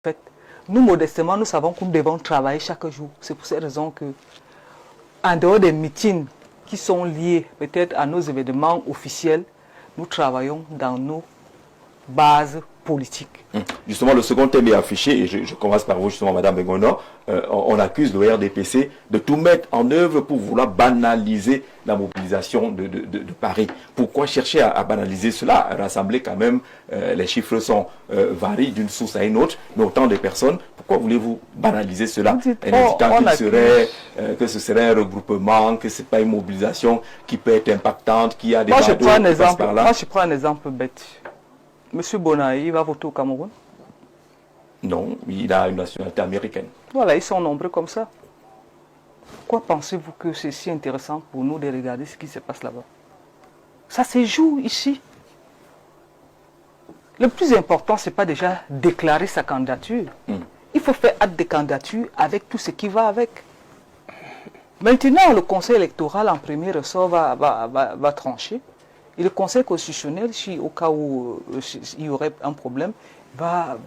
fait, nous, modestement, nous savons que nous devons travailler chaque jour. C'est pour cette raison que, en dehors des meetings qui sont liés peut-être à nos événements officiels, nous travaillons dans nos bases politiques. Justement, le second thème est affiché, et je commence par vous, justement, Madame Bengono. On accuse le RDPC de tout mettre en œuvre pour vouloir banaliser la mobilisation de Paris. Pourquoi chercher à banaliser cela? Rassembler quand même, les chiffres varient d'une source à une autre, mais autant de personnes. Pourquoi voulez-vous banaliser cela? En indiquant que ce serait un regroupement, que ce n'est pas une mobilisation qui peut être impactante, qui a des badauds qui passent par là. Moi, je prends un exemple bête. Monsieur Bonaï va voter au Cameroun? Non, il a une nationalité américaine. Voilà, ils sont nombreux comme ça. Pourquoi pensez-vous que c'est si intéressant pour nous de regarder ce qui se passe là-bas? Ça se joue ici. Le plus important, ce n'est pas déjà déclarer sa candidature. Il faut faire acte de candidature avec tout ce qui va avec. Maintenant, le Conseil électoral en premier ressort va trancher. Et le Conseil constitutionnel, si au cas où il y aurait un problème, va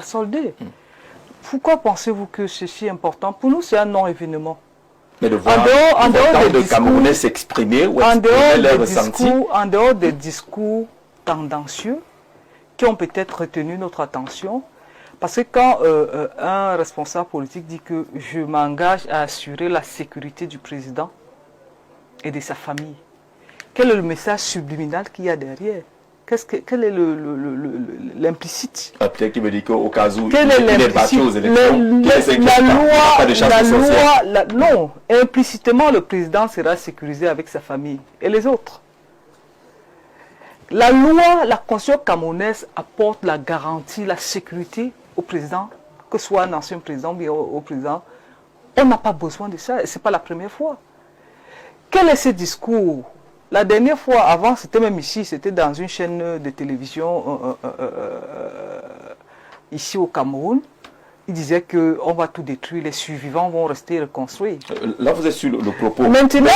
solder. Pourquoi pensez-vous que c'est si important? Pour nous, c'est un non-événement. Mais de voir de Camerounais s'exprimer ou exprimer leurs ressentis. En dehors des discours tendancieux qui ont peut-être retenu notre attention, parce que quand un responsable politique dit que je m'engage à assurer la sécurité du président et de sa famille, quel est le message subliminal qu'il y a derrière? Quel est l'implicite? Peut-être qu'il me dit qu'au cas où il est battu aux élections, non, implicitement le président sera sécurisé avec sa famille et les autres. La loi, la constitution camerounaise apporte la garantie, la sécurité au président, que ce soit un ancien président ou au président. On n'a pas besoin de ça et ce n'est pas la première fois. Quel est ce discours? La dernière fois, avant, c'était même ici, c'était dans une chaîne de télévision ici au Cameroun. Il disait qu'on va tout détruire, les survivants vont rester reconstruits. Là, vous êtes sur le propos. Maintenant,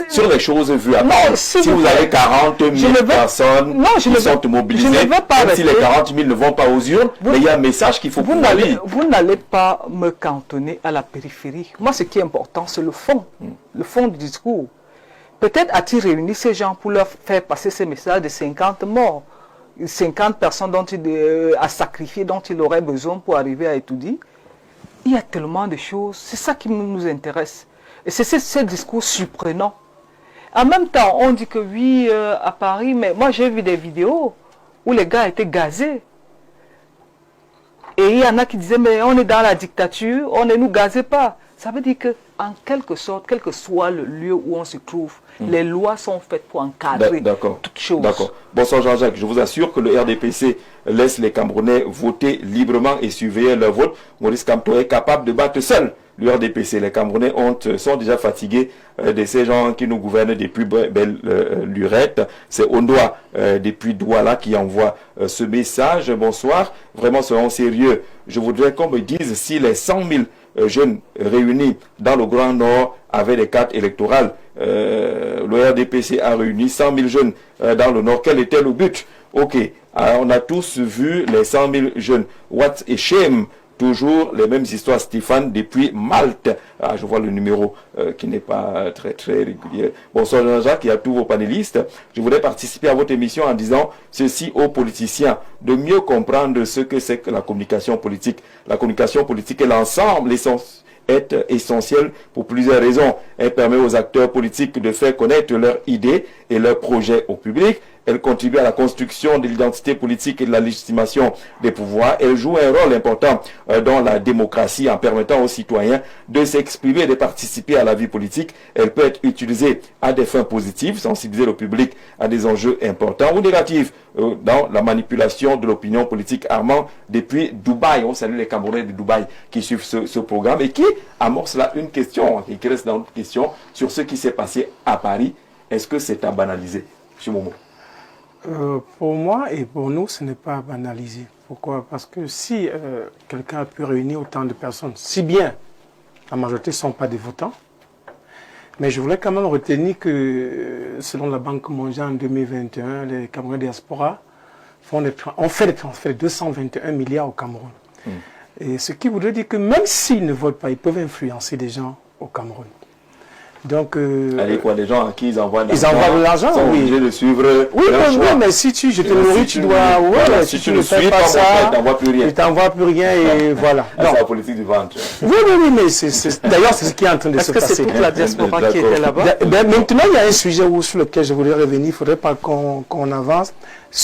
sur les choses vues. Si vous avez 40 000 personnes qui sont mobilisées, même si les 40 000 ne vont pas aux urnes, mais il y a un message qu'il faut pouvoir lire. Vous n'allez pas me cantonner à la périphérie. Moi, ce qui est important, c'est le fond du discours. Peut-être a-t-il réuni ces gens pour leur faire passer ces messages de 50 morts, 50 personnes dont à sacrifier, dont il aurait besoin pour arriver à étudier. Il y a tellement de choses, c'est ça qui nous intéresse. Et c'est ce discours surprenant. En même temps, on dit que oui, à Paris, mais moi j'ai vu des vidéos où les gars étaient gazés. Et il y en a qui disaient, mais on est dans la dictature, on ne nous gazait pas. Ça veut dire que, en quelque sorte, quel que soit le lieu où on se trouve, les lois sont faites pour encadrer toutes choses. D'accord. Bonsoir Jean-Jacques, je vous assure que le RDPC laisse les Camerounais voter librement et surveiller leur vote. Maurice Kamto est capable de battre seul le RDPC. Les Camerounais sont déjà fatigués de ces gens qui nous gouvernent depuis belle lurette. C'est Ondoa depuis Douala qui envoie ce message. Bonsoir, vraiment soyons sérieux. Je voudrais qu'on me dise si les 100 000 jeunes réunis dans le Grand Nord avaient des cartes électorales. Le RDPC a réuni 100 000 jeunes dans le Nord. Quel était le but? Ok, alors on a tous vu les 100 000 jeunes. What a shame! Toujours les mêmes histoires, Stéphane, depuis Malte. Ah, je vois le numéro qui n'est pas très régulier. Bonsoir Jean-Jacques, il y a tous vos panélistes. Je voudrais participer à votre émission en disant ceci aux politiciens, de mieux comprendre ce que c'est que la communication politique. La communication politique est l'ensemble, est essentielle pour plusieurs raisons. Elle permet aux acteurs politiques de faire connaître leurs idées et leurs projets au public. Elle contribue à la construction de l'identité politique et de la légitimation des pouvoirs. Elle joue un rôle important dans la démocratie en permettant aux citoyens de s'exprimer et de participer à la vie politique. Elle peut être utilisée à des fins positives, sensibiliser le public à des enjeux importants, ou négatifs dans la manipulation de l'opinion politique. Armand, depuis Dubaï, on salue les Camerounais de Dubaï qui suivent ce programme et qui amorce là une question, et qui reste dans une question sur ce qui s'est passé à Paris. Est-ce que c'est à banaliser, M. Momo? Pour moi et pour nous, ce n'est pas banalisé. Pourquoi? Parce que si quelqu'un a pu réunir autant de personnes, si bien la majorité ne sont pas des votants, mais je voulais quand même retenir que selon la Banque mondiale en 2021, les Camerounais diaspora on fait des transferts de 221 milliards au Cameroun. Et ce qui voudrait dire que même s'ils ne votent pas, ils peuvent influencer des gens au Cameroun. Donc, allez, quoi, les gens à qui ils envoient de l'argent, sont oui. obligés de suivre. Oui, mais si je te nourris, tu dois. Voilà, si tu ne fais pas ça, tu t'envoies plus rien et voilà. C'est la politique du ventre. Oui, mais d'ailleurs, c'est ce qui est en train de se passer. Est-ce que c'est toute la diaspora qui était là-bas? Maintenant, il y a un sujet sur lequel je voudrais revenir. Il ne faudrait pas qu'on avance.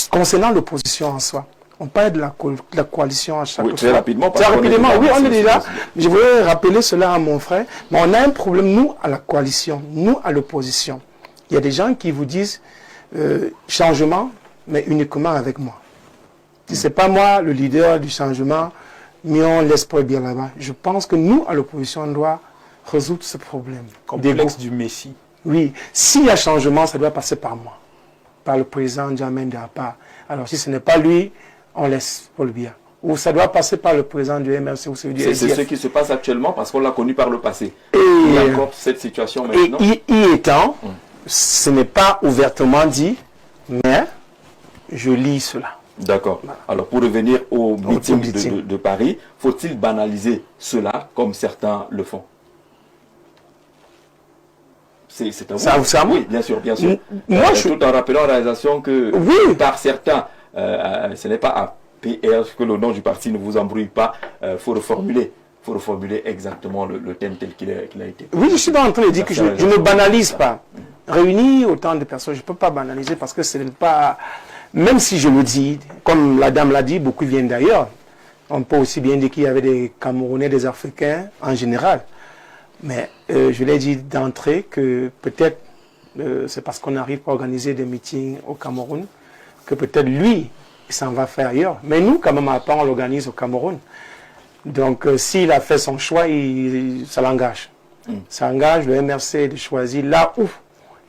Concernant l'opposition en soi. On parle de la coalition à chaque fois. Très rapidement. Très rapidement, oui, on est déjà. Je voudrais rappeler cela à mon frère. Mais on a un problème, nous, à la coalition, nous, à l'opposition. Il y a des gens qui vous disent changement, mais uniquement avec moi. Si ce n'est pas moi, le leader du changement, mais on laisse pas bien là-bas. Je pense que nous, à l'opposition, on doit résoudre ce problème. Complexe du Messie. Oui, s'il y a changement, ça doit passer par moi, par le président Djamène Dapa. Alors, si ce n'est pas lui, on laisse Paul Biya. Ou ça doit passer par le président du MRC ou celui du SDF. C'est ce qui se passe actuellement parce qu'on l'a connu par le passé. Il y a encore cette situation maintenant. Et y étant, ce n'est pas ouvertement dit, mais je lis cela. D'accord. Alors pour revenir au meeting de Paris, faut-il banaliser cela comme certains le font? C'est un ça, oui, bien sûr, bien sûr. Moi, tout en rappelant la réalisation que par certains, ce n'est pas à PR que le nom du parti ne vous embrouille pas. Faut reformuler exactement le thème tel qu'il a été. Oui, je suis en train de dire que je ne banalise pas. Réunir autant de personnes, je ne peux pas banaliser parce que ce n'est pas... Même si je le dis, comme la dame l'a dit, beaucoup viennent d'ailleurs. On peut aussi bien dire qu'il y avait des Camerounais, des Africains en général. Mais je l'ai dit d'entrée que peut-être c'est parce qu'on n'arrive pas à organiser des meetings au Cameroun que peut-être lui, il s'en va faire ailleurs. Mais nous, quand même, à part, on l'organise au Cameroun. Donc, s'il a fait son choix, ça l'engage. Ça engage le MRC de choisir là où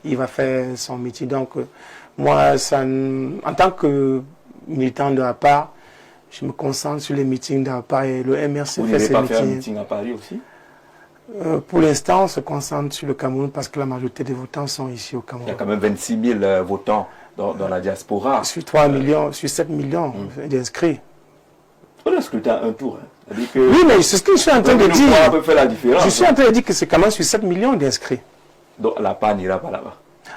il va faire son meeting. Donc, moi, en tant que militant de la part, je me concentre sur les meetings de la part et le MRC fait ses meetings. Vous n'allez pas faire un meeting à Paris aussi? Pour l'instant, on se concentre sur le Cameroun parce que la majorité des votants sont ici au Cameroun. Il y a quand même 26 000 votants dans la diaspora. Sur 3 millions, sur 7 millions d'inscrits. On a scruté un tour. Oui, mais c'est ce que je suis en train de dire. On peut faire la différence. Je suis en train de dire que c'est quand même sur 7 millions d'inscrits. Donc la part n'ira pas là-bas.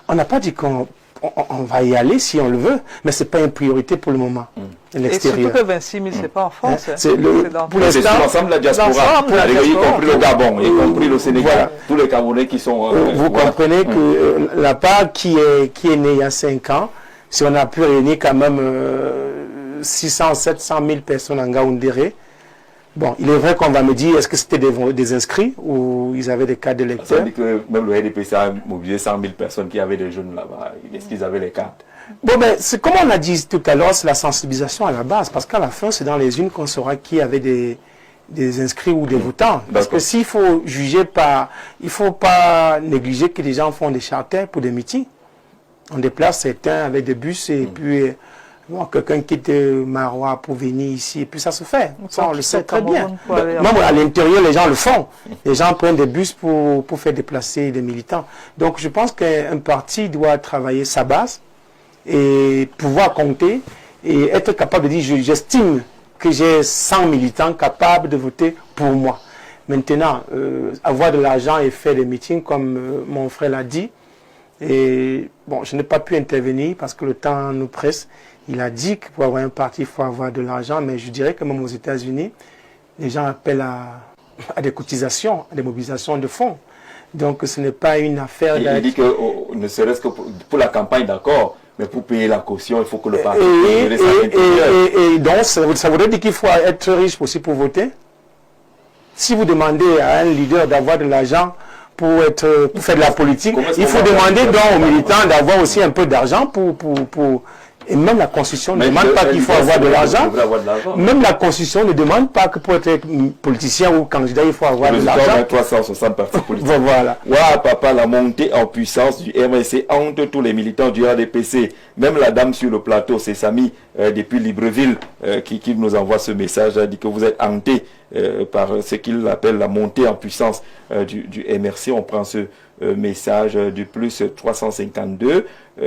On n'a pas dit qu'on va y aller si on le veut, mais ce n'est pas une priorité pour le moment. Et surtout que 26 000, ce n'est pas en France. C'est sur l'ensemble de la diaspora, y compris le Gabon, y compris le Sénégal, tous les Camerounais qui sont... vous comprenez que la part qui est née il y a 5 ans, si on a pu réunir quand même 600, 700 000 personnes en Gaoundéré, bon, il est vrai qu'on va me dire, est-ce que c'était des inscrits ou ils avaient des cartes d'électeurs? Ça veut dire que même le RDPC a mobilisé 100 000 personnes qui avaient des jeunes là-bas. Est-ce qu'ils avaient les cartes? Bon, ben, c'est comme on a dit tout à l'heure, c'est la sensibilisation à la base, parce qu'à la fin, c'est dans les unes qu'on saura qui avait des inscrits ou des votants. Parce que s'il faut juger par... Il ne faut pas négliger que les gens font des charters pour des meetings. On déplace certains avec des bus et puis... quelqu'un quitte Marois pour venir ici, et puis ça se fait. Ça, on le sait très bien. Même à l'intérieur, les gens le font. Les gens prennent des bus pour faire déplacer des militants. Donc, je pense qu'un parti doit travailler sa base et pouvoir compter et être capable de dire, j'estime que j'ai 100 militants capables de voter pour moi. Maintenant, avoir de l'argent et faire des meetings, comme mon frère l'a dit, et bon, je n'ai pas pu intervenir parce que le temps nous presse. Il a dit que pour avoir un parti, il faut avoir de l'argent, mais je dirais que même aux États-Unis, les gens appellent à des cotisations, à des mobilisations de fonds. Donc ce n'est pas une affaire... Il dit que ne serait-ce que pour la campagne, d'accord, mais pour payer la caution, il faut que le parti... Et donc, ça voudrait dire qu'il faut être riche aussi pour voter. Si vous demandez à un leader d'avoir de l'argent pour faire de la politique, il faut demander donc aux militants d'avoir aussi un peu d'argent pour et même la Constitution ne demande pas qu'il faut avoir de l'argent. Même la Constitution ne demande pas que pour être politicien ou candidat, il faut avoir de l'argent. 360 partis politiques. Voilà. Ouah, papa, la montée en puissance du MRC entre tous les militants du RDPC. Même la dame sur le plateau, c'est Samy depuis Libreville qui nous envoie ce message. Elle dit que vous êtes hanté par ce qu'il appelle la montée en puissance du MRC. On prend ce message du plus 352.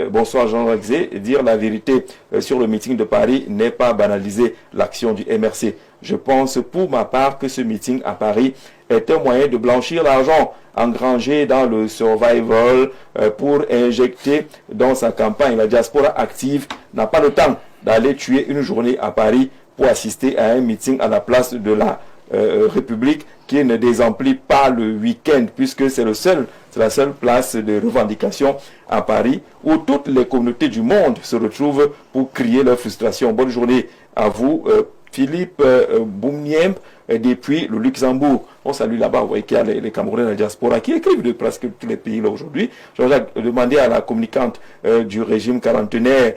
Bonsoir Jean-Jacques Zé. Dire la vérité sur le meeting de Paris n'est pas banaliser l'action du MRC. Je pense pour ma part que ce meeting à Paris est un moyen de blanchir l'argent engrangé dans le survival pour injecter dans sa campagne. La diaspora active n'a pas le temps d'aller tuer une journée à Paris pour assister à un meeting à la place de la République qui ne désemplit pas le week-end, puisque c'est la seule place de revendication à Paris où toutes les communautés du monde se retrouvent pour crier leur frustration. Bonne journée à vous, Philippe Boumniemp, depuis le Luxembourg. On salue là-bas, vous voyez qu'il y a les Camerounais de la diaspora qui écrivent de presque tous les pays là aujourd'hui. Jean-Jacques demandait à la communicante du régime quarantenaire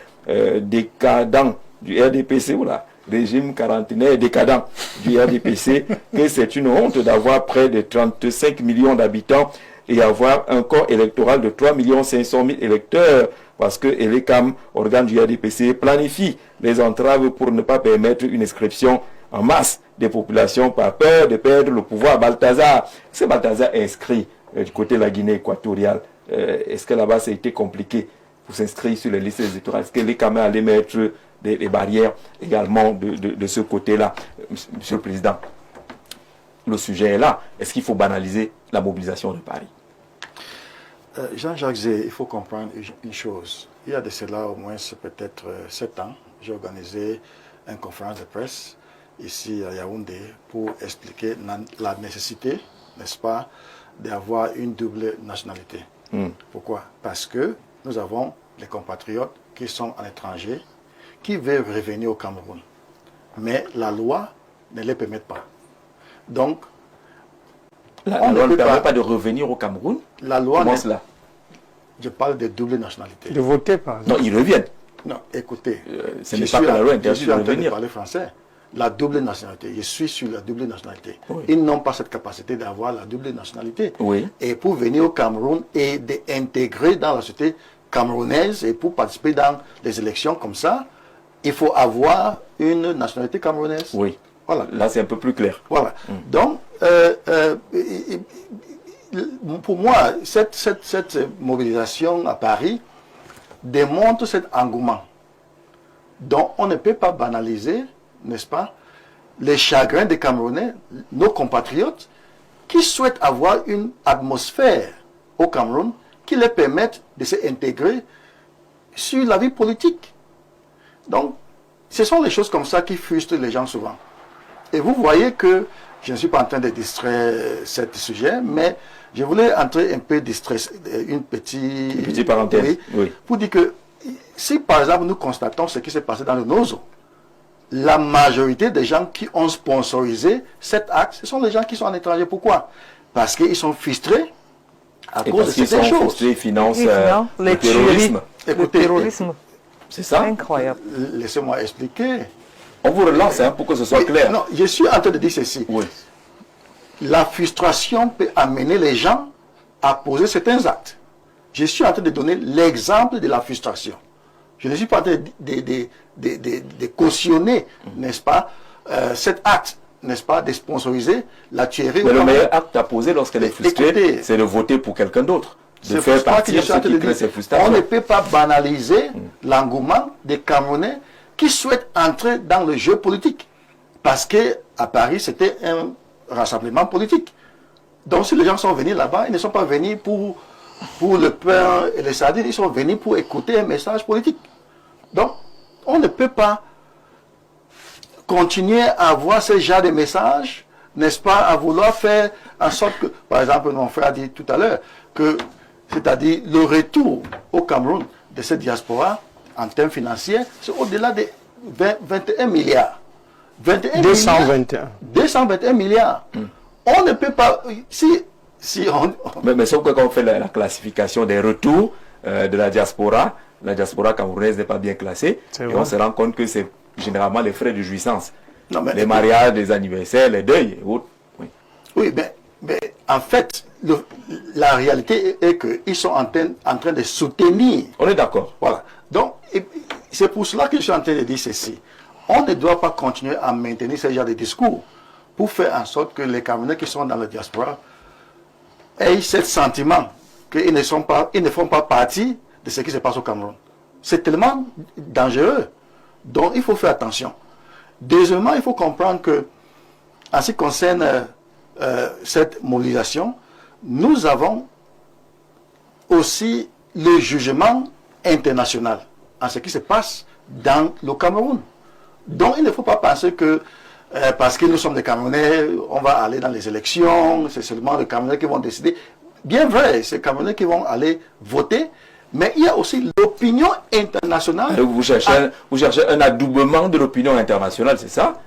décadent du RDPC, voilà, régime quarantenaire décadent du RDPC, que c'est une honte d'avoir près de 35 millions d'habitants et avoir un corps électoral de 3 500 000 électeurs, parce que l'ECAM, organe du RDPC, planifie les entraves pour ne pas permettre une inscription en masse des populations par peur de perdre le pouvoir. Balthazar, c'est Balthazar inscrit du côté de la Guinée équatoriale. Est-ce que là-bas, ça a été compliqué pour s'inscrire sur les listes électorales? Est-ce que l'ECAM allait mettre des barrières également de ce côté-là? Monsieur le Président, le sujet est là. Est-ce qu'il faut banaliser la mobilisation de Paris? Jean-Jacques Zé, il faut comprendre une chose. Il y a de cela au moins peut-être 7 ans, j'ai organisé une conférence de presse ici à Yaoundé pour expliquer la nécessité, n'est-ce pas, d'avoir une double nationalité. Pourquoi? Parce que nous avons des compatriotes qui sont à l'étranger, qui veulent revenir au Cameroun. Mais la loi ne les permet pas. Donc, la loi ne permet pas de revenir au Cameroun. La loi. Comment cela? Je parle de double nationalité. De voter, par exemple. Non, ils reviennent. Non, écoutez. Ce n'est pas que la loi interdit de revenir. Je suis en train de parler français. La double nationalité. Je suis sur la double nationalité. Oui. Ils n'ont pas cette capacité d'avoir la double nationalité. Oui. Et pour venir au Cameroun et d'intégrer dans la société camerounaise et pour participer dans les élections comme ça, il faut avoir une nationalité camerounaise. Oui. Voilà. Là, c'est un peu plus clair. Voilà. Donc, pour moi, cette mobilisation à Paris démontre cet engouement. Donc, on ne peut pas banaliser, n'est-ce pas, les chagrins des Camerounais, nos compatriotes, qui souhaitent avoir une atmosphère au Cameroun qui les permette de s'intégrer sur la vie politique. Donc, ce sont les choses comme ça qui frustrent les gens souvent. Et vous voyez que je ne suis pas en train de distraire ce sujet, mais je voulais entrer un peu distraire, une petite parenthèse. Oui. Pour dire que si par exemple nous constatons ce qui s'est passé dans le Nozo, la majorité des gens qui ont sponsorisé cet acte, ce sont les gens qui sont en étranger. Pourquoi? Parce qu'ils sont frustrés à cause de certaines choses. Ils financent le terrorisme. Écoutez, le terrorisme. C'est ça? Incroyable. Laissez-moi expliquer. On vous relance pour que ce soit clair. Non, je suis en train de dire ceci. Oui. La frustration peut amener les gens à poser certains actes. Je suis en train de donner l'exemple de la frustration. Je ne suis pas en train de cautionner, n'est-ce pas, cet acte, n'est-ce pas, de sponsoriser la tuerie. Mais le meilleur acte à poser lorsqu'elle est frustrée, c'est de voter pour quelqu'un d'autre. De faire partir ce qui crée ses frustrations. On ne peut pas banaliser l'engouement des Camerounais qui souhaitent entrer dans le jeu politique. Parce qu'à Paris, c'était un rassemblement politique. Donc si les gens sont venus là-bas, ils ne sont pas venus pour le pain et les sardines, ils sont venus pour écouter un message politique. Donc, on ne peut pas continuer à avoir ce genre de messages, n'est-ce pas, à vouloir faire en sorte que, par exemple, mon frère a dit tout à l'heure, que, c'est-à-dire le retour au Cameroun de cette diaspora, en termes financiers, c'est au-delà de 21 milliards. 221 milliards. On ne peut pas... Mais sauf que quand on fait la classification des retours de la diaspora camerounaise n'est pas bien classée. Et on se rend compte que c'est généralement les frais de jouissance. Non, les mariages, les anniversaires, les deuils et autres. Oui, mais en fait, la réalité est qu'ils sont en train de soutenir. On est d'accord. Voilà. Donc, c'est pour cela que je suis en train de dire ceci. On ne doit pas continuer à maintenir ce genre de discours pour faire en sorte que les Camerounais qui sont dans la diaspora aient ce sentiment qu'ils ne font pas partie de ce qui se passe au Cameroun. C'est tellement dangereux. Donc, il faut faire attention. Deuxièmement, il faut comprendre que, en ce qui concerne cette mobilisation, nous avons aussi le jugement international en ce qui se passe dans le Cameroun. Donc, il ne faut pas penser que parce que nous sommes des Camerounais, on va aller dans les élections, c'est seulement les Camerounais qui vont décider. Bien vrai, c'est les Camerounais qui vont aller voter, mais il y a aussi l'opinion internationale. Vous cherchez un adoubement de l'opinion internationale, c'est ça?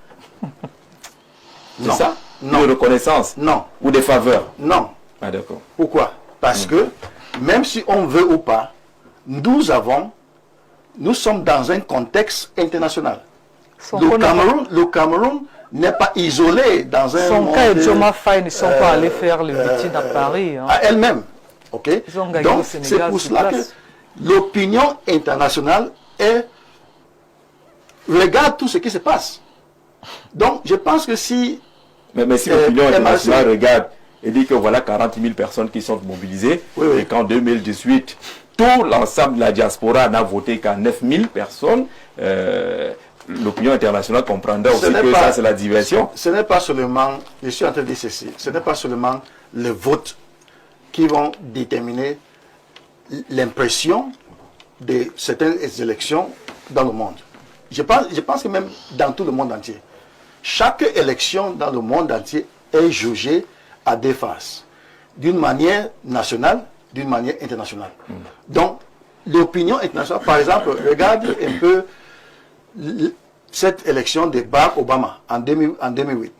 C'est ça? Non. De reconnaissance? Non. Ou des faveurs? Non. Ah, d'accord. Pourquoi? Parce que, même si on veut ou pas, nous sommes dans un contexte international. Le Cameroun n'est pas isolé dans un Son monde... cas et Joma Faye ne sont pas allés faire le meeting à Paris. Hein. À elle-même. Okay? Ils ont gagné Donc, au Sénégal. c'est pour cela que l'opinion internationale regarde tout ce qui se passe. Donc, je pense que si... Mais si l'opinion internationale regarde et dit que voilà 40 000 personnes qui sont mobilisées, et qu'en 2018, tout l'ensemble de la diaspora n'a voté qu'à 9 000 personnes, l'opinion internationale comprendra aussi que ça c'est la diversion. Ce n'est pas seulement, je suis en train de dire ceci, ce n'est pas seulement le vote qui vont déterminer l'impression de certaines élections dans le monde. Je pense que même dans tout le monde entier, chaque élection dans le monde entier est jugée à deux faces, d'une manière nationale, d'une manière internationale. Donc, l'opinion internationale, par exemple, regarde un peu cette élection de Barack Obama en 2008.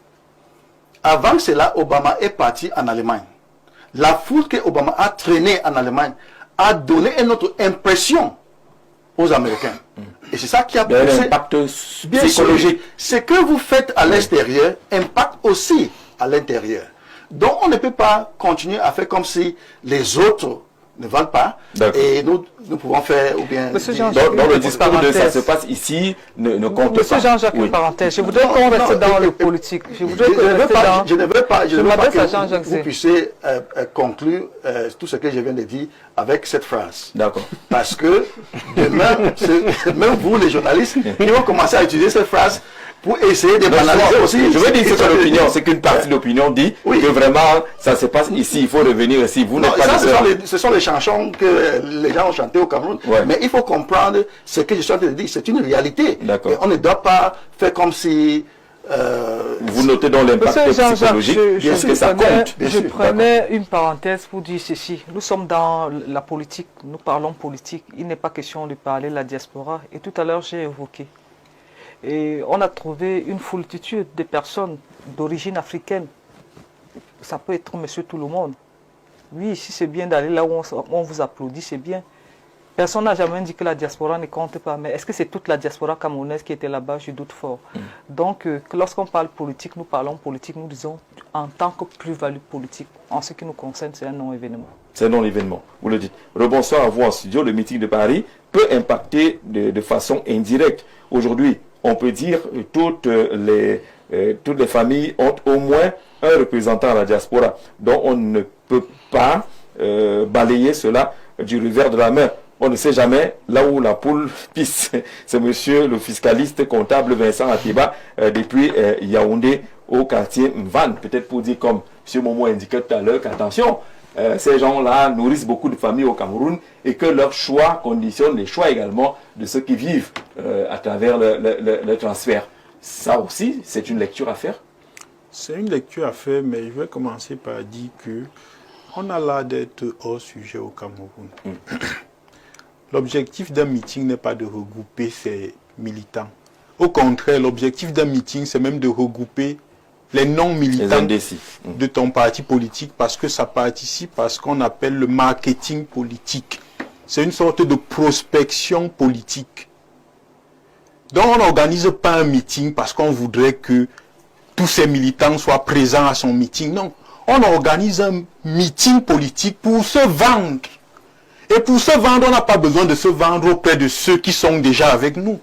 Avant cela, Obama est parti en Allemagne. La foule que Obama a traînée en Allemagne a donné une autre impression aux Américains. Et c'est ça qui a poussé l'impact psychologique. Ce que vous faites à l'extérieur impacte aussi à l'intérieur. Donc on ne peut pas continuer à faire comme si les autres ne valent pas et nous pouvons faire ou bien... Dans le discours de ça se passe ici ne compte Monsieur pas. Jean-Jacques, une parenthèse. Je voudrais qu'on reste dans le politique. Je ne veux pas que vous puissiez conclure tout ce que je viens de dire avec cette phrase. D'accord. Parce que demain, même vous les journalistes, ils vont commencer à utiliser cette phrase pour essayer de banaliser aussi. Je veux dire c'est l'opinion, c'est qu'une partie de l'opinion dit que vraiment ça se passe ici, il faut revenir ici. Vous n'êtes pas ce sont les chansons que les gens ont chantées au Cameroun. Mais il faut comprendre ce que je suis en train de dire, c'est une réalité. Et on ne doit pas faire comme si... vous notez dans l'impact psychologique, est-ce que ça compte? Je prenais une parenthèse pour dire ceci. Nous sommes dans la politique, nous parlons politique. Il n'est pas question de parler de la diaspora. Et tout à l'heure, j'ai évoqué. Et on a trouvé une foultitude de personnes d'origine africaine. Ça peut être monsieur tout le monde. Oui, si c'est bien d'aller là où on vous applaudit, c'est bien. Personne n'a jamais dit que la diaspora ne compte pas. Mais est-ce que c'est toute la diaspora camerounaise qui était là-bas? Je doute fort. Donc, lorsqu'on parle politique, nous parlons politique, nous disons en tant que plus-value politique. En ce qui nous concerne, c'est un non-événement. C'est un non-événement, vous le dites. Rebonsoir à vous en studio. Le meeting de Paris peut impacter de façon indirecte. Aujourd'hui, on peut dire que toutes les familles ont au moins un représentant à la diaspora. Donc on ne peut pas balayer cela du revers de la main. On ne sait jamais là où la poule pisse. C'est monsieur le fiscaliste comptable Vincent Atiba depuis Yaoundé au quartier Mvan. Peut-être pour dire comme M. Momo indiquait tout à l'heure qu'attention, ces gens-là nourrissent beaucoup de familles au Cameroun et que leur choix conditionne les choix également de ceux qui vivent à travers le transfert. Ça aussi, c'est une lecture à faire? C'est une lecture à faire, mais je vais commencer par dire que on a l'air d'être hors sujet au Cameroun. L'objectif d'un meeting n'est pas de regrouper ces militants. Au contraire, l'objectif d'un meeting, c'est même de regrouper les non-militants de ton parti politique parce que ça participe à ce qu'on appelle le marketing politique. C'est une sorte de prospection politique. Donc on n'organise pas un meeting parce qu'on voudrait que tous ces militants soient présents à son meeting. Non, on organise un meeting politique pour se vendre. Et pour se vendre, on n'a pas besoin de se vendre auprès de ceux qui sont déjà avec nous.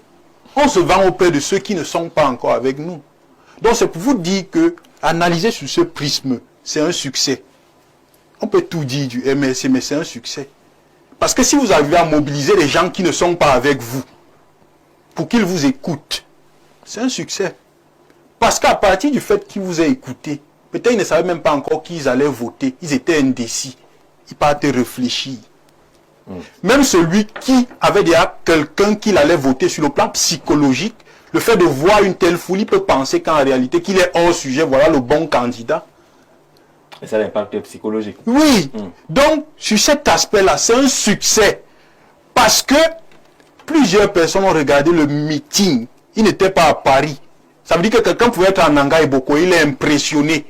On se vend auprès de ceux qui ne sont pas encore avec nous. Donc c'est pour vous dire que analyser sur ce prisme, c'est un succès. on peut tout dire du MSC, mais c'est un succès. Parce que si vous arrivez à mobiliser les gens qui ne sont pas avec vous, pour qu'ils vous écoutent, c'est un succès. Parce qu'à partir du fait qu'ils vous aient écouté, peut-être ils ne savaient même pas encore qu'ils allaient voter, ils étaient indécis, ils partent réfléchir. Même celui qui avait déjà quelqu'un qu'il allait voter sur le plan psychologique, le fait de voir une telle foule, il peut penser qu'en réalité, qu'il est hors sujet, voilà le bon candidat. Et ça a l'impact psychologique. Oui. Donc, sur cet aspect-là, c'est un succès. Parce que plusieurs personnes ont regardé le meeting. Il n'était pas à Paris. Ça veut dire que quelqu'un pouvait être en Nanga et Boko. Il est impressionné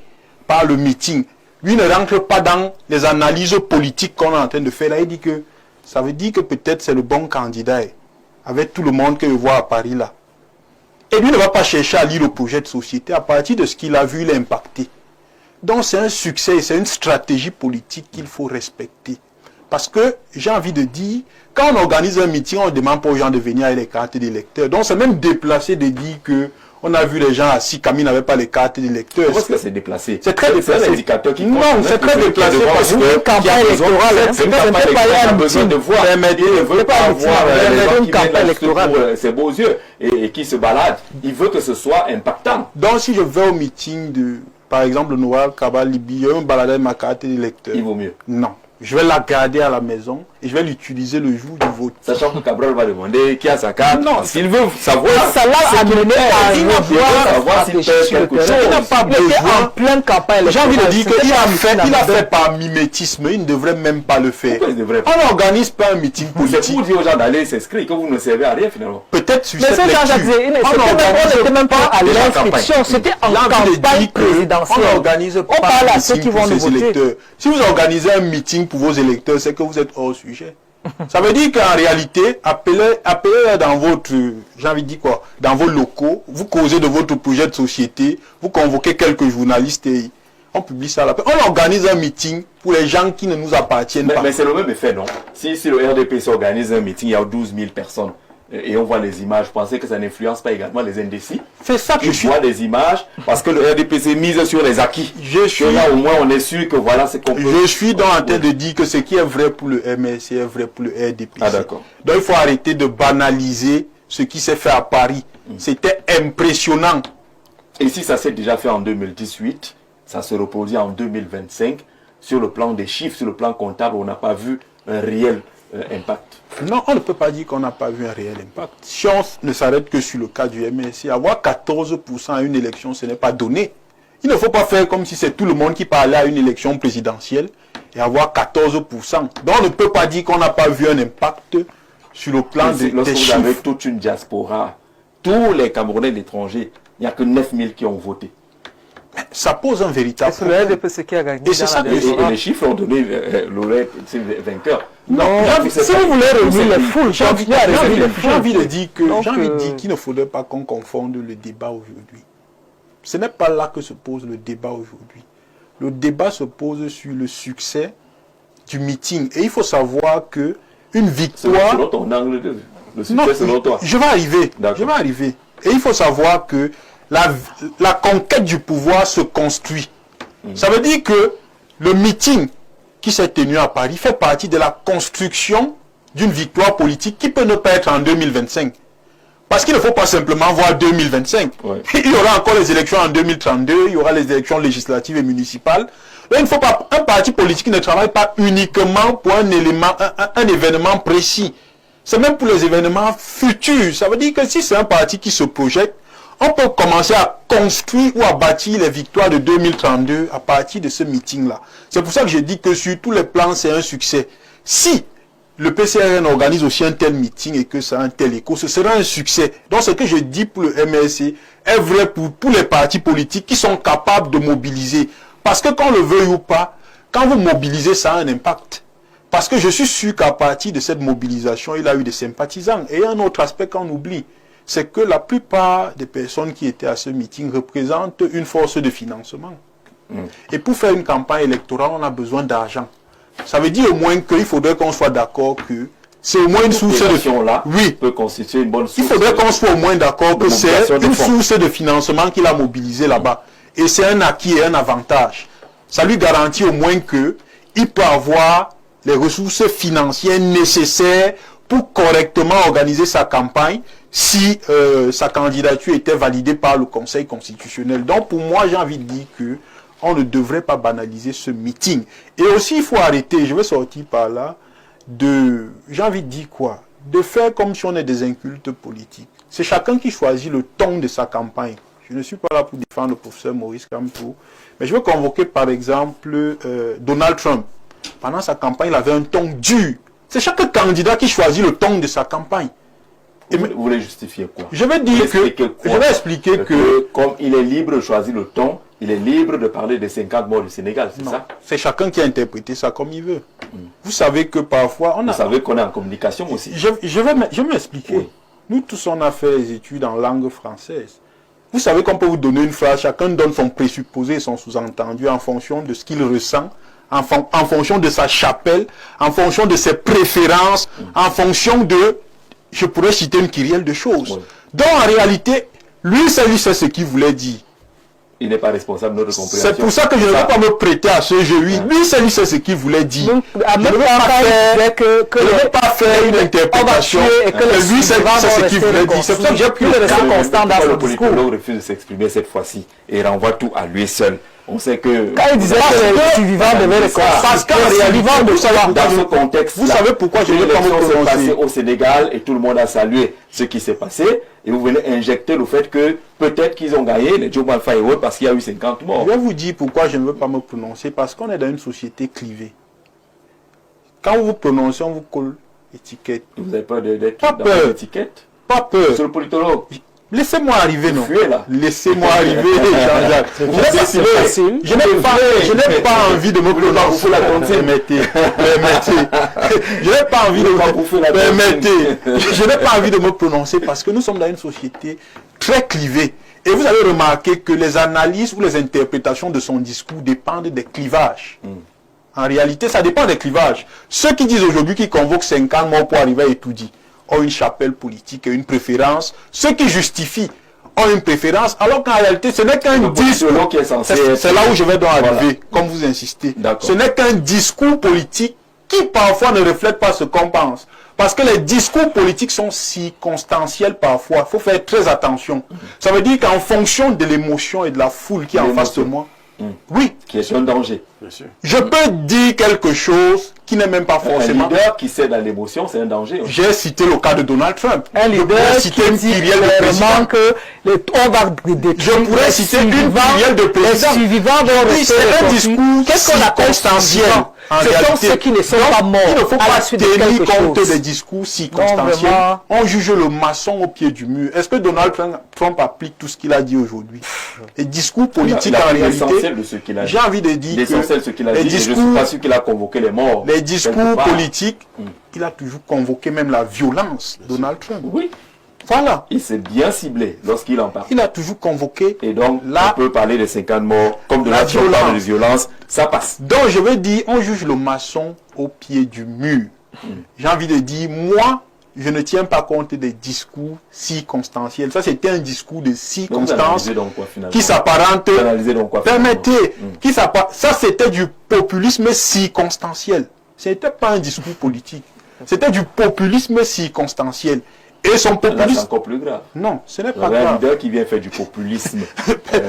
par le meeting. Lui ne rentre pas dans les analyses politiques qu'on est en train de faire. Là, il dit que ça veut dire que peut-être c'est le bon candidat. Avec tout le monde que je vois à Paris là. Et lui ne va pas chercher à lire le projet de société. À partir de ce qu'il a vu, il est impacté. Donc c'est un succès, c'est une stratégie politique qu'il faut respecter. Parce que j'ai envie de dire, quand on organise un meeting, on ne demande pas aux gens de venir avec les cartes d'électeurs. Donc c'est même déplacé de dire que on a vu les gens assis comme ils n'avaient pas les cartes d'électeurs. Pourquoi est-ce que c'est déplacé? C'est très déplacé. C'est un indicateur qui non, c'est très déplacé parce que une campagne électorale, c'est une campagne électorale qui a besoin de voir. Il ne veut pas avoir les gens qui viennent pour ses beaux yeux et qui se baladent. Il veut que ce soit impactant. Donc si je vais au meeting de, par exemple, Noël, Kabal, Libye, je vais me balader avec ma carte d'électeur. Il vaut mieux. Non. Je vais la garder à la maison et je vais l'utiliser le jour du vote. Sachant que Cabral va demander qui a sa carte. Non, s'il veut savoir, ça l'a amené à savoir s'il fait quelque chose. Il n'a pas besoin. En pleine campagne. J'ai envie de dire qu'il a fait par mimétisme. Il ne devrait même pas le faire. Pourquoi il devrait pas? On n'organise pas un meeting C'est politique. pour dire aux gens d'aller s'inscrire que vous ne servez à rien finalement. Peut-être sur Mais cette c'est Jean-Jacques lecture. Zé, on n'était même pas à l'inscription, c'était en campagne présidentielle. On n'organise pas On parle un à ceux meeting qui vont pour nous ses voter. électeurs. Si vous organisez un meeting pour vos électeurs, c'est que vous êtes hors sujet. Ça veut dire qu'en réalité, appelez dans votre, j'ai envie de dire quoi, dans vos locaux, vous causez de votre projet de société, vous convoquez quelques journalistes et on publie ça à la paix. On organise un meeting pour les gens qui ne nous appartiennent pas. Mais c'est le même effet, non? Si le RDPC organise un meeting, il y a 12 000 personnes. Et on voit les images, vous pensez que ça n'influence pas également les indécis? C'est ça que je vois des images parce que le RDPC mise sur les acquis. Là au moins on est sûr que voilà c'est qu'on peut. Je suis donc en train de dire que ce qui est vrai pour le MSC est vrai pour le RDPC. Ah d'accord. Donc il faut arrêter de banaliser ce qui s'est fait à Paris. C'était impressionnant. Et si ça s'est déjà fait en 2018, ça se reproduit en 2025. Sur le plan des chiffres, sur le plan comptable, on n'a pas vu un réel impact. Non, on ne peut pas dire qu'on n'a pas vu un réel impact. Si on ne s'arrête que sur le cas du MSC, avoir 14% à une élection, ce n'est pas donné. Il ne faut pas faire comme si c'est tout le monde qui parlait à une élection présidentielle et avoir 14%. Donc on ne peut pas dire qu'on n'a pas vu un impact sur le plan des lorsque chiffres. vous avez toute une diaspora, tous les Camerounais de l'étranger, il n'y a que 9 000 qui ont voté. Ça pose un véritable C'est le RDPC qui a gagné. Et c'est ça que Et les chiffres ont donné l'aurait vainqueur. Non, si vous voulez réunir les foules, j'ai envie de dire qu'il ne faudrait pas qu'on confonde le débat aujourd'hui. Ce n'est pas là que se pose le débat aujourd'hui. Le débat se pose sur le succès du meeting. Et il faut savoir que une victoire... Selon ton angle de succès, selon toi. Je vais arriver. Et il faut savoir que la conquête du pouvoir se construit. Ça veut dire que le meeting qui s'est tenu à Paris fait partie de la construction d'une victoire politique qui peut ne pas être en 2025. Parce qu'il ne faut pas simplement voir 2025. Ouais. Il y aura encore les élections en 2032, il y aura les élections législatives et municipales. Là, il ne faut pas, un parti politique ne travaille pas uniquement pour un événement précis. C'est même pour les événements futurs. Ça veut dire que si c'est un parti qui se projette, on peut commencer à construire ou à bâtir les victoires de 2032 à partir de ce meeting-là. C'est pour ça que je dis que sur tous les plans, c'est un succès. Si le PCRN organise aussi un tel meeting et que ça a un tel écho, ce sera un succès. Donc ce que je dis pour le MSC est vrai pour tous les partis politiques qui sont capables de mobiliser. Parce que qu'on le veuille ou pas, quand vous mobilisez, ça a un impact. Parce que je suis sûr qu'à partir de cette mobilisation, il a eu des sympathisants. Et un autre aspect qu'on oublie, c'est que la plupart des personnes qui étaient à ce meeting représentent une force de financement. Et pour faire une campagne électorale, on a besoin d'argent. Ça veut dire au moins qu'il faudrait qu'on soit d'accord que c'est au moins une source de... là peut constituer une bonne source. Il faudrait qu'on soit au moins d'accord que c'est une source de financement qu'il a mobilisé là-bas. Et c'est un acquis et un avantage. Ça lui garantit au moins qu'il il peut avoir les ressources financières nécessaires pour correctement organiser sa campagne si sa candidature était validée par le Conseil constitutionnel. Donc pour moi, j'ai envie de dire que on ne devrait pas banaliser ce meeting. Et aussi, il faut arrêter, je vais sortir par là, j'ai envie de dire quoi? De faire comme si on est des incultes politiques. C'est chacun qui choisit le ton de sa campagne. Je ne suis pas là pour défendre le professeur Maurice Kamto, mais je veux convoquer par exemple Donald Trump. Pendant sa campagne, il avait un ton dur. C'est chaque candidat qui choisit le ton de sa campagne. Et vous voulez justifier quoi? Je vais dire je vais expliquer que comme il est libre de choisir le ton, il est libre de parler des 50 morts du Sénégal, c'est ça? C'est chacun qui a interprété ça comme il veut. Vous savez que parfois Vous savez qu'on est en communication aussi. Je vais m'expliquer. Oui. Nous tous, on a fait les études en langue française. Vous savez qu'on peut vous donner une phrase, chacun donne son présupposé et son sous-entendu en fonction de ce qu'il ressent, en fonction de sa chapelle, en fonction de ses préférences, en fonction de... Je pourrais citer une kyrielle de choses. Oui. Donc en réalité, lui sait ce qu'il voulait dire. Il n'est pas responsable de notre compréhension. C'est pour ça que je ne vais pas me prêter à ce jeu. Lui sait ce qu'il voulait dire. Donc, je ne vais pas faire une interprétation. Lui sait ce qu'il voulait dire. C'est pour ça que j'ai pris le constant dans son discours. Le politique refuse de s'exprimer cette fois-ci et renvoie tout à lui seul. On sait que... Quand il disait que les survivants devaient le parce qu'en réalité, dans ce contexte, vous savez pourquoi je ne vais pas me prononcer. Passé au Sénégal et tout le monde a salué ce qui s'est passé. Et vous venez injecter le fait que peut-être qu'ils ont gagné les Joe Malfa et autres parce qu'il y a eu 50 morts. Je vais vous dire pourquoi je ne veux pas me prononcer. Parce qu'on est dans une société clivée. Quand vous vous prononcez, on vous colle étiquette. Vous avez peur d'être dans l'étiquette? Pas peur. Sur le politologue. Laissez-moi arriver, non? Laissez-moi arriver, Jean-Jacques. Je n'ai pas envie de me prononcer. Permettez. Je n'ai pas envie de me permettez. Je n'ai pas envie de me prononcer parce que nous sommes dans une société très clivée. Et vous avez remarqué que les analyses ou les interprétations de son discours dépendent des clivages. En réalité, ça dépend des clivages. Ceux qui disent aujourd'hui qu'ils convoquent 50 morts pour arriver à étudier ont une chapelle politique et une préférence. Ceux qui justifient ont une préférence, alors qu'en réalité, ce n'est qu'un discours. C'est là où je vais donc arriver, comme vous insistez. Ce n'est qu'un discours politique qui parfois ne reflète pas ce qu'on pense. Parce que les discours politiques sont circonstanciels parfois. Il faut faire très attention. Ça veut dire qu'en fonction de l'émotion et de la foule qui est en face de moi, oui, qui est un danger. Je peux dire quelque chose qui n'est même pas forcément... Un leader qui cède à l'émotion, c'est un danger. J'ai cité le cas de Donald Trump. Un leader qui dit clairement que on va détruire. Je pourrais citer une kyrielle de président. C'est un discours qu'est-ce qu'on appelle circonstanciel. Ce sont ceux qui ne sont pas morts. Il ne faut pas tenir compte des discours circonstanciels. On juge le maçon au pied du mur. Est-ce que Donald Trump applique tout ce qu'il a dit aujourd'hui? Les discours politiques en réalité, j'ai envie de dire que les discours, je ne suis pas sûr qu'il a convoqué les morts. Les discours politiques, il a toujours convoqué même la violence, Donald Trump. Oui. Voilà. Il s'est bien ciblé lorsqu'il en parle. Il a toujours convoqué. Et donc, là, on peut parler de 50 morts, comme de la violence, ça passe. Donc, je veux dire, on juge le maçon au pied du mur. J'ai envie de dire, moi, je ne tiens pas compte des discours circonstanciels. Ça, c'était un discours de circonstances qui s'apparente... Permettez. Ça, c'était du populisme circonstanciel. Ce n'était pas un discours politique. C'était du populisme circonstanciel. Et son populisme... C'est encore plus grave. Non, ce n'est pas grave. Un leader qui vient faire du populisme,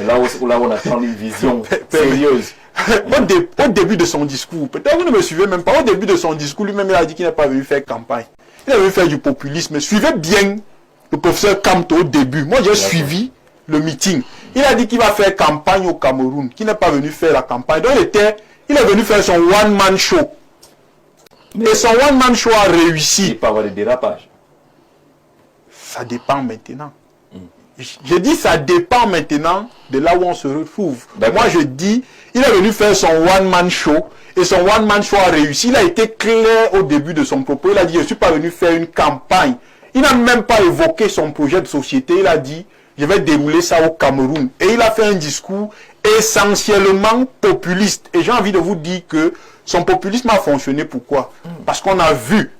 là où on attend une vision sérieuse. Au début de son discours, peut-être vous ne me suivez même pas, au début de son discours, lui-même il a dit qu'il n'est pas venu faire campagne. Il est venu faire du populisme. Suivez bien le professeur Kamto au début. Moi, j'ai suivi le meeting. Il a dit qu'il va faire campagne au Cameroun, qu'il n'est pas venu faire la campagne. Donc il est venu faire son one-man show. Et son one-man show a réussi. Il peut avoir des dérapages. Ça dépend maintenant. Je dis ça dépend maintenant de là où on se retrouve. Moi je dis, il est venu faire son one-man show et son one-man show a réussi. Il a été clair au début de son propos. Il a dit, je ne suis pas venu faire une campagne. Il n'a même pas évoqué son projet de société. Il a dit, je vais dérouler ça au Cameroun. Et il a fait un discours essentiellement populiste. Et j'ai envie de vous dire que son populisme a fonctionné. Pourquoi? Parce qu'on a vu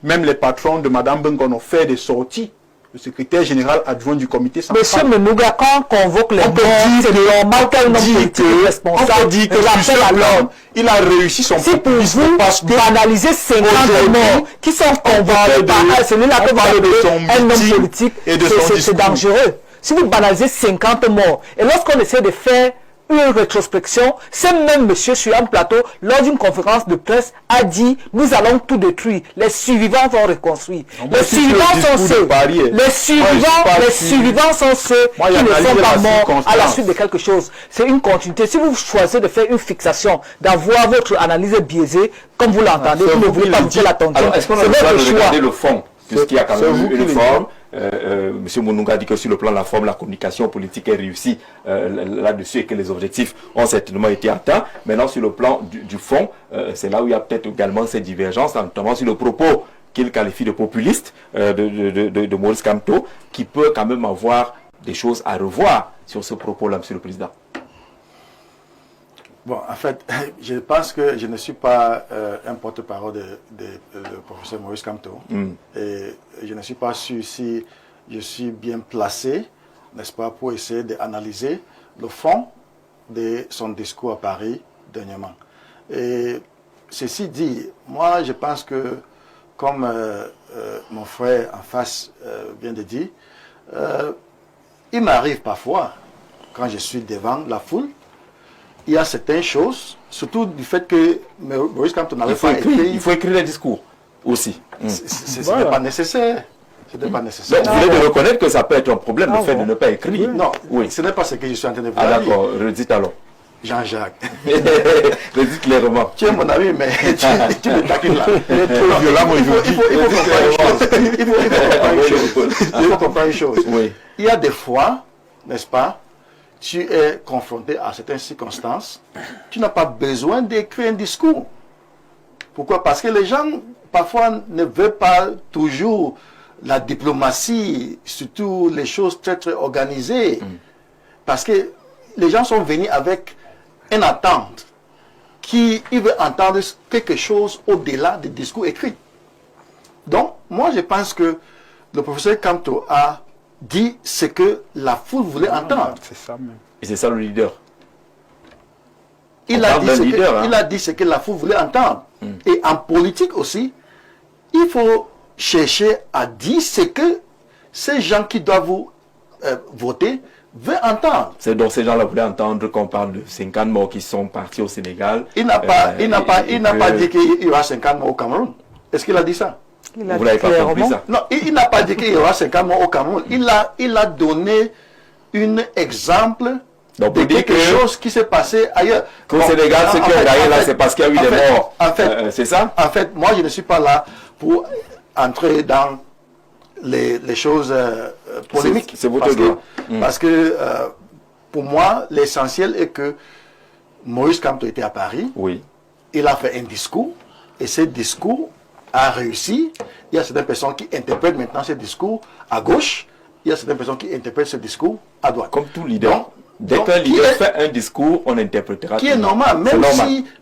même les patrons de Mme Bengono faire des sorties le secrétaire général adjoint du comité central. Monsieur Menouga, quand on convoque les morts, c'est normal qu'un homme politique responsable dit que l'appelle à l'homme. il a réussi son Si pour vous, banaliser 50 morts qui sont convoqués par celui-là que vous appelez un homme politique, c'est dangereux. Si vous banalisez 50 morts, et lorsqu'on essaie de faire une rétrospection, ce même monsieur sur un plateau, lors d'une conférence de presse, a dit « Nous allons tout détruire. Les survivants vont reconstruire. » Les survivants sont ceux qui ne sont pas morts à la suite de quelque chose. C'est une continuité. Si vous choisissez de faire une fixation, d'avoir votre analyse biaisée, comme vous l'entendez, vous ne voulez pas bouger l'attention, est-ce qu'on a le droit de regarder le fond, puisqu'il y a quand même une forme? Monsieur Mounouga dit que sur le plan de la forme, la communication politique est réussie là-dessus et que les objectifs ont certainement été atteints. Maintenant, sur le plan du fond, c'est là où il y a peut-être également ces divergences, notamment sur le propos qu'il qualifie de populiste de Maurice Kamto, qui peut quand même avoir des choses à revoir sur ce propos-là, Monsieur le Président. Bon, en fait, je pense que je ne suis pas un porte-parole de professeur Maurice Kamto. Et je ne suis pas sûr si je suis bien placé, n'est-ce pas, pour essayer d'analyser le fond de son discours à Paris dernièrement. Et ceci dit, moi, je pense que, comme mon frère en face vient de dire, il m'arrive parfois, quand je suis devant la foule, il y a certaines choses, surtout du fait que Maurice Kamto n'avait pas écrit. Il faut écrire les discours aussi. Ce n'est pas nécessaire. Ce n'est pas nécessaire. Donc, vous voulez reconnaître que ça peut être un problème, le fait de ne pas écrire. Non, ce n'est pas ce que je suis en train de vous dire. Ah d'accord, redites alors. Jean-Jacques. Redites clairement. Tu es mon ami, mais tu me taquines là. Il faut comprendre une chose. Il y a des fois, n'est-ce pas, tu es confronté à certaines circonstances, tu n'as pas besoin d'écrire un discours. Pourquoi? Parce que les gens, parfois, ne veulent pas toujours la diplomatie, surtout les choses très, très organisées. Parce que les gens sont venus avec une attente ils veulent entendre quelque chose au-delà des discours écrits. Donc, moi, je pense que le professeur Kamto a dit ce que la foule voulait entendre. C'est ça même. Et c'est ça le leader. Il a dit ce que la foule voulait entendre. Et en politique aussi, il faut chercher à dire ce que ces gens qui doivent vous voter veulent entendre. C'est donc ces gens-là voulaient entendre qu'on parle de 50 morts qui sont partis au Sénégal. Il n'a pas dit qu'il y aura 50 morts au Cameroun. Est-ce qu'il a dit ça? Vous n'avez pas compris ça? Non, il n'a pas dit qu'il y aura 50 morts au Cameroun. Il a donné un exemple donc, de quelque chose qui s'est passé ailleurs. Qu'au Sénégal, ce qui est derrière là, c'est parce qu'il y a eu des morts. En fait, c'est ça? En fait, moi, je ne suis pas là pour entrer dans les choses polémiques. C'est votre droit. Parce que pour moi, l'essentiel est que Maurice Kamto était à Paris. Oui. Il a fait un discours. Et ce discours a réussi. Il y a certaines personnes qui interprètent maintenant ce discours à gauche. Il y a certaines personnes qui interprètent ce discours à droite. Comme tout leader. Dès qu'un leader fait un discours, on interprétera. Qui est normal,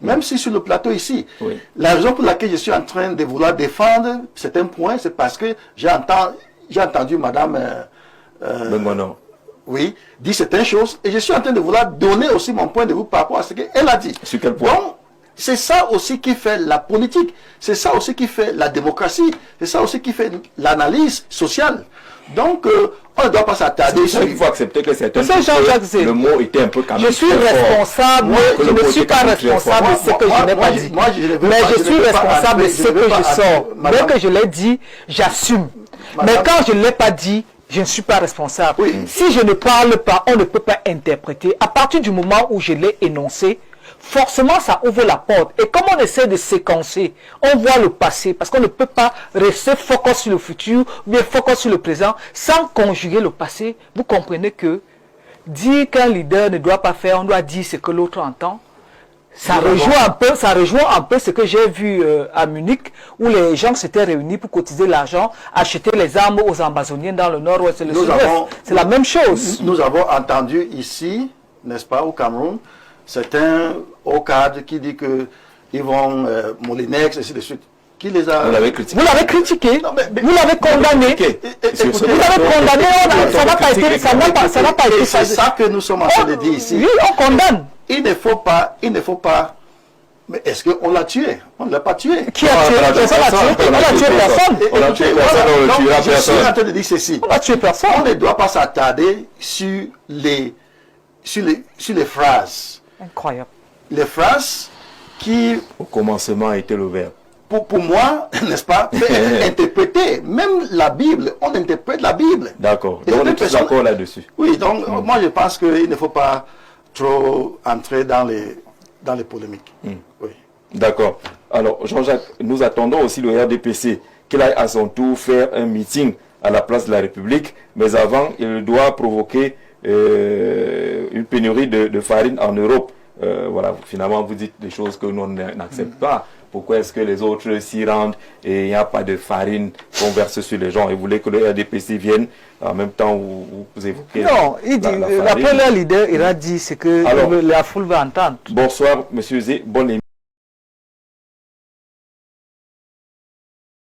même si sur le plateau ici. Oui. La raison pour laquelle je suis en train de vouloir défendre certains points, c'est parce que j'ai entendu Madame oui, dire certaines choses. Et je suis en train de vouloir donner aussi mon point de vue par rapport à ce qu'elle a dit. Sur quel point? Donc, c'est ça aussi qui fait la politique. C'est ça aussi qui fait la démocratie. C'est ça aussi qui fait l'analyse sociale. Donc, on ne doit pas s'attarder sur... Il faut accepter que c'est le mot était un peu quand même. Je suis responsable, je ne suis pas responsable de ce que je n'ai pas dit. Mais je suis responsable de ce que je sors. Dès que je l'ai dit, j'assume. Mais quand je ne l'ai pas dit, je ne suis pas responsable. Si je ne parle pas, on ne peut pas interpréter. À partir du moment où je l'ai énoncé, forcément, ça ouvre la porte. Et comme on essaie de séquencer, on voit le passé, parce qu'on ne peut pas rester focus sur le futur, ou bien focus sur le présent, sans conjuguer le passé. Vous comprenez que dire qu'un leader ne doit pas faire, on doit dire ce que l'autre entend. Ça rejoint un peu ce que j'ai vu à Munich, où les gens s'étaient réunis pour cotiser l'argent, acheter les armes aux Amazoniens dans le nord-ouest et le sud-ouest. C'est la même chose. Nous avons entendu ici, n'est-ce pas, au Cameroun, certains hauts cadres qui disent qu'ils vont Molinex, et ainsi de suite. Qui les a... Vous l'avez critiqué. Vous l'avez critiqué, Non, mais- vous l'avez condamné. Sur ce Vous l'avez plateau, condamné, on ça n'a pas été, ça n'a pas Et été c'est ça que nous sommes en train de dire ici. Oui, on condamne. Il ne faut pas... Mais est-ce qu'on l'a tué? On ne l'a pas tué. Qui a tué? Personne n'a tué. On n'a tué personne. On n'a tué personne, on ne tuera Je suis personne. en train de dire ceci. On n'a tué On personne. ne doit pas s'attarder sur les phrases. Incroyable. Les phrases qui, Au commencement était le verbe. pour moi, n'est-ce pas, peut être interprétées. Même la Bible, on interprète la Bible. D'accord. Et Donc on est certaines tous personnes- d'accord là-dessus. Oui, donc moi je pense qu'il ne faut pas trop entrer dans les polémiques. Oui. D'accord. Alors, Jean-Jacques, nous attendons aussi le RDPC qu'il aille à son tour faire un meeting à la place de la République, mais avant, il doit provoquer une pénurie de farine en Europe. Voilà, finalement, vous dites des choses que nous n'acceptons pas. Pourquoi est-ce que les autres s'y rendent et il n'y a pas de farine qu'on verse sur les gens? Et vous voulez que le RDPC vienne en même temps où vous évoquez Non, il dit, la farine. après leur leader, il a dit ce que Alors, la foule va entendre. Bonsoir, monsieur Zé, bonne émission.